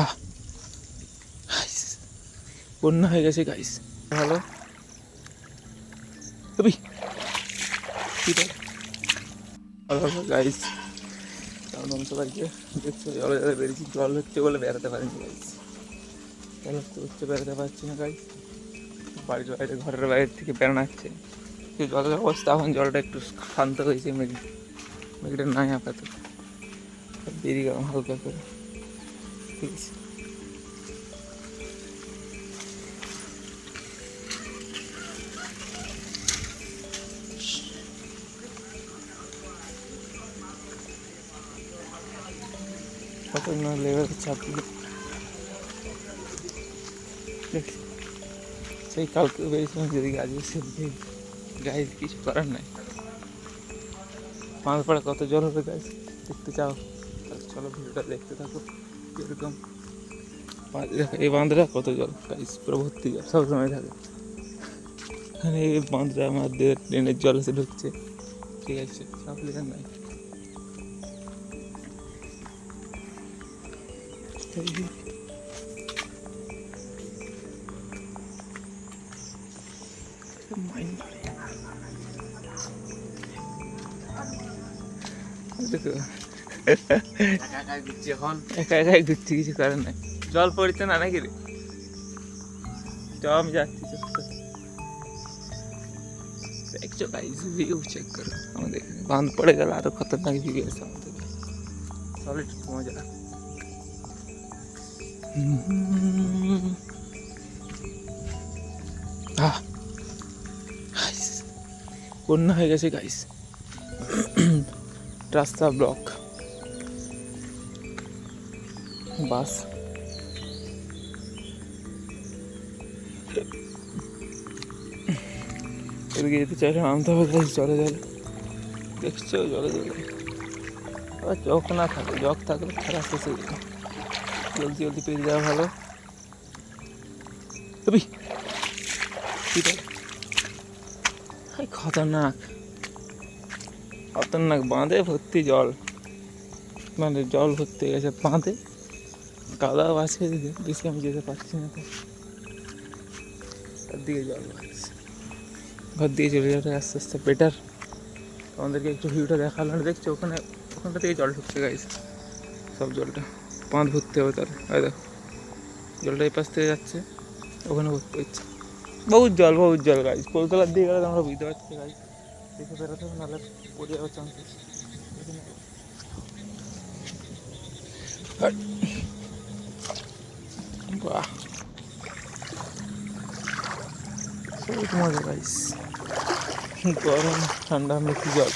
আহ বন্যা হয়ে গেছে গাইস। ভালো তবে ভালো গাইস, কারণ সবাইকে দেখছো জলে জলে বেরিয়েছি, জল হচ্ছে বলে বেড়াতে পারিনি গাইস। জল হচ্ছে বেড়াতে পারছি না গাইস, বাড়ির বাইরে ঘরের বাইরে থেকে বেড়ানো হচ্ছে। জলের অবস্থা এখন জলটা একটু শান্ত হয়েছে, মেঘটা নাই আপাতত, বেরিয়ে গেলাম হালকা করে। ঠিক আছে, কত না লেভেল চাপ দেখছি। সেই কালকে বেরিয়েছিলাম যেদিকে, আজকে সেদিকে গাইজ কিছু করার নাই। মালপাড়া কত জল হবে গাইজ দেখতে চাও? চলো ভিডিওটা দেখতে থাকো এরকম। এই বাঁধটা কত জল গাইজ, পুরো ভর্তি জল সবসময় থাকে এখানে। এই বাঁধটা আমাদের ট্রেনের জল এসে ঢুকছে, ঠিক আছে, সব লেখার নাই। একা একাই ঘুরছি, কিছু করার নাই। জল পড়ছে না নাকি রে? চল আমি যাচ্ছি, দেখছো গাইস ভিউ চেক করো আমাদের। বাঁধ পড়ে গেল আরো খতরনাক ভিউ এসে আমাদের, সলিড মজা। বন্যা হয়ে গেছে গাইস, রাস্তা ব্লক, বাস এদিকে যেতে চাইলে নামতে হবে গাইস জলে জলে, দেখছো জলে জলে। আবার জগ না থাকে, জগ থাকলে খারাপ শেষে যাবে, জলদি জলদি পেয়ে যাওয়া ভালো। তবে খতরনাক খতরনাক, বাঁধে ভর্তি জল, মানে জল ভর্তি হয়ে গেছে বাঁধে, কাদাও আছে এদিকে, বেশি আমি যেতে পারছি না তো, দিকে জল লাগছে। ঘর দিয়ে চলে যাবে আস্তে আস্তে বেটার। আমাদেরকে একটু ভিউটা দেখালো, দেখছো ওখানে, ওখানটা থেকে জল ঢুকছে গাইছে, সব জলটা বাঁধ ভর্তি হবে তাহলে। ওই দেখো জলটা এই পাশ থেকে যাচ্ছে, ওখানে ভর্তি হচ্ছে, বহুত জল গাইজ। কলকাতার দিকে গেলে আমরা বুঝতে পারছি গাইজ, দেখে বেরোতে হবে, নাহলে পড়ে যাওয়ার চান্স আছে। বাহ বহুত মজা গাইজ, গরম ঠান্ডা মিষ্টি জল,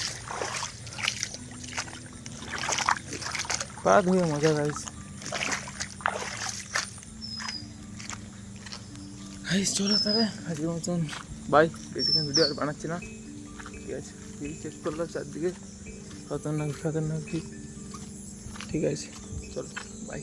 পা ধুয়ে মজা গাইজ। চলো তাহলে আজকের মতন বাই, বেশিক্ষণ ভিডিও আর বানাচ্ছি না, ঠিক আছে। চেক করলাম চারদিকে, খতরনাক, ঠিক আছে, চলো বাই।